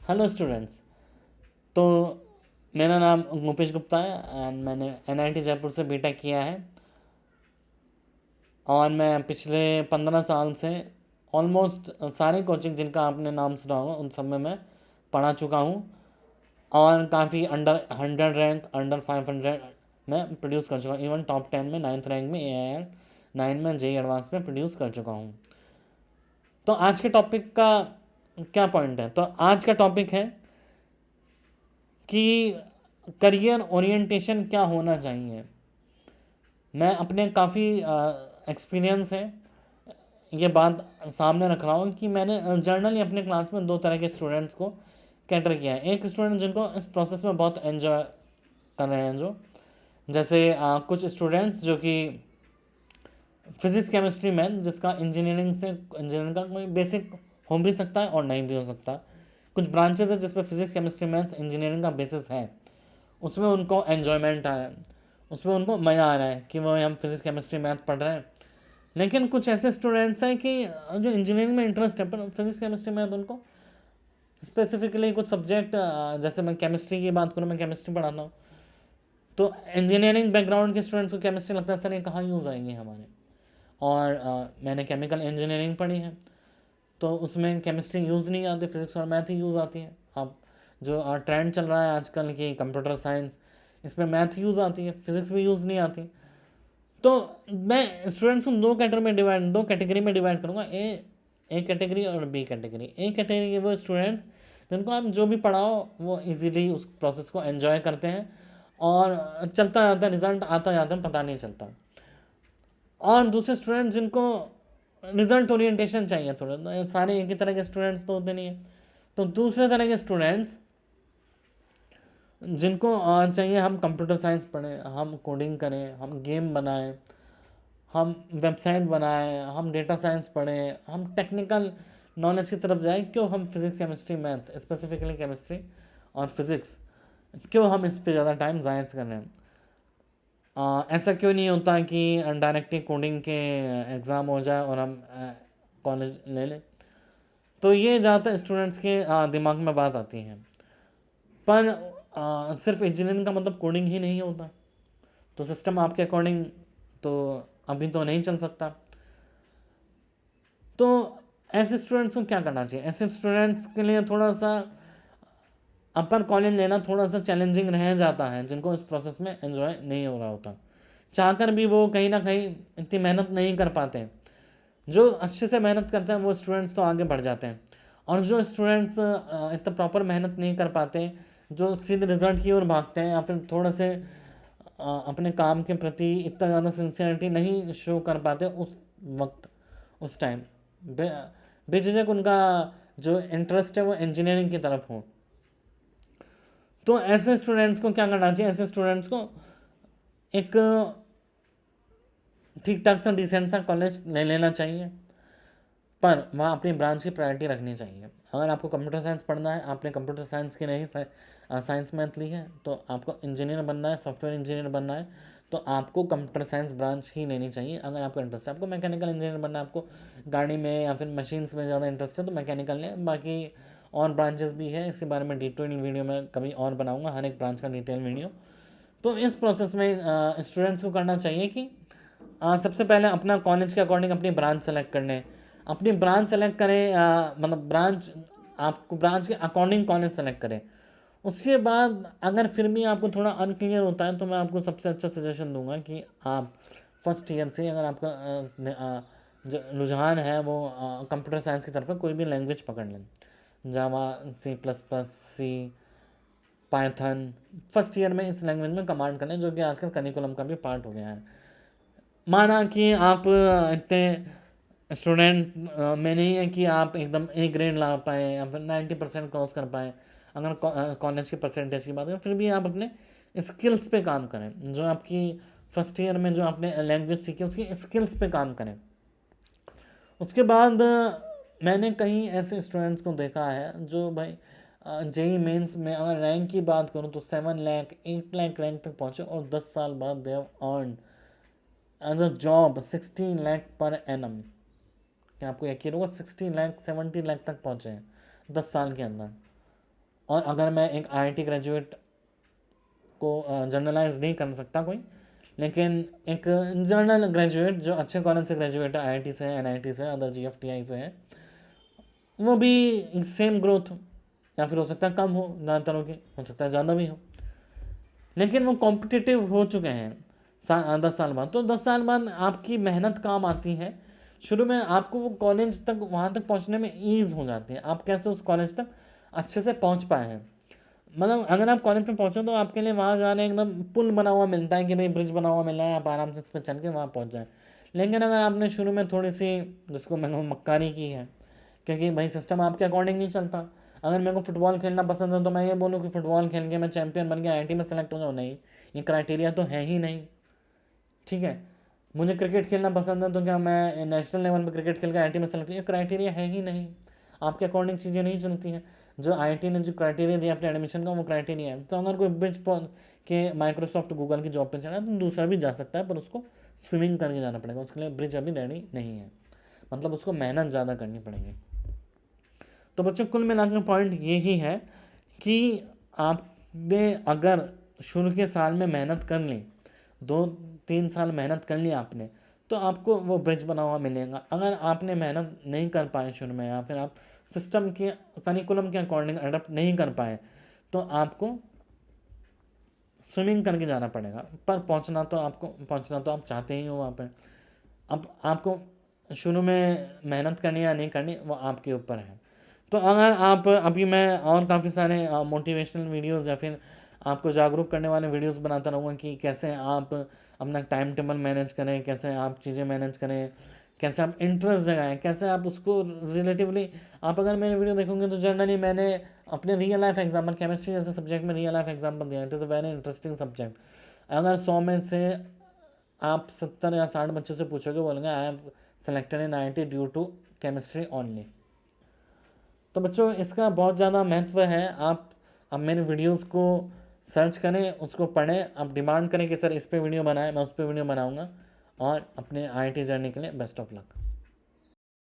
Hello students. तो मेरा नाम मुपेश गुप्ता है एंड मैंने एनआईटी जयपुर से बीटेक किया है। और मैं पिछले 15 साल से ऑलमोस्ट सारे कोचिंग जिनका आपने नाम सुना होगा उन सब में मैं पढ़ा चुका हूँ। और काफ़ी अंडर 100 रैंक, अंडर 500 में प्रोड्यूस कर चुका हूँ। इवन टॉप 10 में, 9th रैंक में, AIR 9 में, JEE एडवांस में प्रोड्यूस कर चुका हूँ। तो आज के टॉपिक का क्या पॉइंट है? तो आज का टॉपिक है कि करियर ओरिएंटेशन क्या होना चाहिए। मैं अपने काफ़ी एक्सपीरियंस है ये बात सामने रख रहा हूँ कि मैंने जर्नली अपने क्लास में दो तरह के स्टूडेंट्स को कैटर किया है। एक स्टूडेंट जिनको इस प्रोसेस में बहुत एंजॉय कर रहे हैं, जो जैसे कुछ स्टूडेंट्स जो कि फिजिक्स केमिस्ट्री मैथ, जिसका इंजीनियरिंग का कोई बेसिक हो भी सकता है और नहीं भी हो सकता। कुछ ब्रांचेस है जिसपे फिजिक्स केमिस्ट्री मैथ्स इंजीनियरिंग का बेसिस है, उसमें उनको एन्जॉयमेंट आ रहा है, उसमें उनको मज़ा आ रहा है कि वो हम फिजिक्स केमिस्ट्री मैथ पढ़ रहे हैं। लेकिन कुछ ऐसे स्टूडेंट्स हैं कि जो इंजीनियरिंग में इंटरेस्ट है पर फिजिक्स केमिस्ट्री मैथ उनको स्पेसिफिकली कुछ सब्जेक्ट, जैसे मैं केमिस्ट्री की बात करूँ, मैं केमिस्ट्री पढ़ाता हूँ, तो इंजीनियरिंग बैकग्राउंड के स्टूडेंट्स को केमिस्ट्री लगता है सर ये कहाँ यूज़ आएंगे हमारे। और मैंने केमिकल इंजीनियरिंग पढ़ी है, तो उसमें केमिस्ट्री यूज़ नहीं आती, फिजिक्स और मैथ ही यूज़ आती है। अब जो ट्रेंड चल रहा है आजकल की कंप्यूटर साइंस, इसमें मैथ यूज़ आती है, फिजिक्स भी यूज़ नहीं आती। तो मैं स्टूडेंट्स को दो कैटेगरी में डिवाइड करूँगा। ए कैटेगरी और बी कैटेगरी। ए कैटेगरी के वो स्टूडेंट्स जिनको आप जो भी पढ़ाओ वो इजीली उस प्रोसेस को एंजॉय करते हैं और चलता जाता है, रिजल्ट आता जाता है, पता नहीं चलता। और दूसरे स्टूडेंट जिनको रिजल्ट ओरिएंटेशन चाहिए थोड़ा, तो सारे एक ही तरह के स्टूडेंट्स तो होते नहीं है। तो दूसरे तरह के स्टूडेंट्स जिनको चाहिए हम कंप्यूटर साइंस पढ़ें, हम कोडिंग करें, हम गेम बनाएं, हम वेबसाइट बनाएं, हम डेटा साइंस पढ़ें, हम टेक्निकल नॉलेज की तरफ जाएं। क्यों हम physics chemistry math, specifically chemistry और फिजिक्स, क्यों हम इस पे ज़्यादा टाइम ज़ाया कर रहे हैं? ऐसा क्यों नहीं होता कि डायरेक्टली कोडिंग के एग्ज़ाम हो जाए और हम कॉलेज ले लें? तो ये ज़्यादातर स्टूडेंट्स के दिमाग में बात आती है। पर सिर्फ इंजीनियरिंग का मतलब कोडिंग ही नहीं होता। तो सिस्टम आपके अकॉर्डिंग तो अभी तो नहीं चल सकता। तो ऐसे स्टूडेंट्स को क्या करना चाहिए? ऐसे स्टूडेंट्स के लिए थोड़ा सा अपर कॉलेज लेना थोड़ा सा चैलेंजिंग रह जाता है, जिनको इस प्रोसेस में एंजॉय नहीं हो रहा होता। चाहकर भी वो कहीं ना कहीं इतनी मेहनत नहीं कर पाते। जो अच्छे से मेहनत करते हैं वो स्टूडेंट्स तो आगे बढ़ जाते हैं, और जो स्टूडेंट्स इतना प्रॉपर मेहनत नहीं कर पाते, जो सीधे रिजल्ट की ओर भागते हैं या फिर थोड़े से अपने काम के प्रति इतना ज़्यादा सिंसियरिटी नहीं शो कर पाते उस वक्त, उस टाइम, बेझिझक उनका जो इंटरेस्ट है वो इंजीनियरिंग की तरफ हो, तो ऐसे स्टूडेंट्स को क्या करना चाहिए? ऐसे स्टूडेंट्स को एक ठीक ठाक सा डिसेंट सा कॉलेज ले लेना चाहिए, पर वहाँ अपनी ब्रांच की प्रायोरिटी रखनी चाहिए। अगर आपको कंप्यूटर साइंस पढ़ना है, आपने कंप्यूटर साइंस की नहीं साइंस मैथ ली है, तो आपको इंजीनियर बनना है, सॉफ्टवेयर इंजीनियर बनना है, तो आपको कंप्यूटर साइंस ब्रांच ही लेनी चाहिए। अगर आपको इंटरेस्ट है, आपको मैकेनिकल इंजीनियर बनना है, आपको गाड़ी में या फिर मशीन्स में ज़्यादा इंटरेस्ट है, तो मैकेनिकल लें। बाकी और ब्रांचेस भी है, इसके बारे में डिटेल वीडियो में कभी और बनाऊंगा, हर एक ब्रांच का डिटेल वीडियो। तो इस प्रोसेस में स्टूडेंट्स को करना चाहिए कि सबसे पहले अपना कॉलेज के अकॉर्डिंग अपनी ब्रांच सेलेक्ट कर लें। अपनी ब्रांच सेलेक्ट करें, मतलब ब्रांच, आपको ब्रांच के अकॉर्डिंग कॉलेज सेलेक्ट करें। उसके बाद अगर फिर भी आपको थोड़ा अनक्लियर होता है, तो मैं आपको सबसे अच्छा सजेशन दूंगा कि आप फर्स्ट ईयर से, अगर आपका जो रुझान है वो कंप्यूटर साइंस की तरफ है, कोई भी लैंग्वेज पकड़ लें, जावा, C++, सी, पाइथन। फर्स्ट ईयर में इस लैंग्वेज में कमांड करें, जो कि आजकल करिकुलम का भी पार्ट हो गया है। माना कि आप इतने स्टूडेंट में नहीं है कि आप एकदम A ग्रेड ला पाए या फिर 90% क्रॉस कर पाए, अगर कॉलेज की परसेंटेज की बात करें, फिर भी आप अपने स्किल्स पे काम करें। जो आपकी फर्स्ट ईयर में जो आपने लैंग्वेज सीखी उसकी स्किल्स पे काम करें। उसके बाद मैंने कई ऐसे स्टूडेंट्स को देखा है जो भाई JEE मेंस में अगर रैंक की बात करूँ तो 7 लाख 8 लाख रैंक तक पहुँचे, और 10 साल बाद they have earn as a job 16 lakh per annum. क्या आपको यकीन होगा? 16 लाख 17 लाख तक पहुँचे हैं 10 साल के अंदर। और अगर मैं एक आईआईटी ग्रेजुएट को जनरलाइज नहीं कर सकता कोई, लेकिन एक जनरल ग्रेजुएट जो अच्छे कॉलेज से ग्रेजुएट है, आईआईटी से, एनआईटी से, अदर जीएफटीआई से है, वो भी सेम ग्रोथ हो, या फिर हो सकता है कम हो, ज़्यादातरों की हो सकता है ज़्यादा भी हो, लेकिन वो कॉम्पिटिटिव हो चुके हैं 10 साल बाद। तो 10 साल बाद आपकी मेहनत काम आती है। शुरू में आपको वो कॉलेज तक, वहाँ तक पहुँचने में ईज हो जाती है, आप कैसे उस कॉलेज तक अच्छे से पहुँच पाए हैं। मतलब अगर आप कॉलेज में पहुँचे तो आपके लिए वहाँ जाने एकदम पुल बना हुआ मिलता है कि भाई ब्रिज बना हुआ मिल रहा है, आप आराम से इस पर चल के वहाँ पहुँच जाए। लेकिन अगर आपने शुरू में थोड़ी सी, जिसको मैंने मक्कारी की है, क्योंकि भाई सिस्टम आपके अकॉर्डिंग नहीं चलता। अगर मेरे को फुटबॉल खेलना पसंद है तो मैं ये बोलूँ कि फुटबॉल खेल के मैं चैंपियन बन के आईआईटी में सेलेक्ट हो जाऊँ, नहीं, ये क्राइटेरिया तो है ही नहीं। ठीक है, मुझे क्रिकेट खेलना पसंद है तो क्या मैं नेशनल लेवल पर क्रिकेट खेल के आईआईटी में सेलेक्ट, ये क्राइटेरिया है ही नहीं। आपके अकॉर्डिंग चीज़ें नहीं चलती हैं। जो आईआईटी ने जो क्राइटेरिया दिया अपने एडमिशन का, वो क्राइटेरिया है। तो अगर कोई ब्रिज के माइक्रोसॉफ्ट गूगल की जॉब पे चढ़ा तो दूसरा भी जा सकता है, पर उसको स्विमिंग करके जाना पड़ेगा, उसके लिए ब्रिज अभी रेडी नहीं है, मतलब उसको मेहनत ज़्यादा करनी पड़ेगी। तो बच्चों कुल मिलाकर पॉइंट यही है कि आपने अगर शुरू के साल में मेहनत कर ली, 2-3 साल मेहनत कर ली आपने, तो आपको वो ब्रिज बना हुआ मिलेगा। अगर आपने मेहनत नहीं कर पाए शुरू में, या फिर आप सिस्टम के करिकुलम के अकॉर्डिंग अडप्ट नहीं कर पाए, तो आपको स्विमिंग करके जाना पड़ेगा। पर पहुंचना तो आप चाहते ही हो वहाँ पे। अब आपको शुरू में मेहनत करनी या नहीं करनी, वो आपके ऊपर है। तो अगर आप, अभी मैं और काफ़ी सारे मोटिवेशनल वीडियोस या फिर आपको जागरूक करने वाले वीडियोस बनाता रहूँगा कि कैसे आप अपना टाइम टेबल मैनेज करें, कैसे आप चीज़ें मैनेज करें, कैसे आप इंटरेस्ट जगाएं, कैसे आप उसको रिलेटिवली, आप अगर मेरे वीडियो देखोगे तो जनरली मैंने अपने रियल लाइफ एग्जाम्पल, केमिस्ट्री जैसे सब्जेक्ट में रियल लाइफ एग्जाम्पल दिया। It is a very interesting subject. अगर 100 में से आप 70 या 60 बच्चों से पूछोगे, बोलेंगे I have selected in IIT due to chemistry only. तो बच्चों इसका बहुत ज़्यादा महत्व है। आप अब मेरे वीडियोस को सर्च करें, उसको पढ़ें, आप डिमांड करें कि सर इस पे वीडियो बनाएं, मैं उस पे वीडियो बनाऊंगा। और अपने आईआईटी जर्नी के लिए बेस्ट ऑफ लक।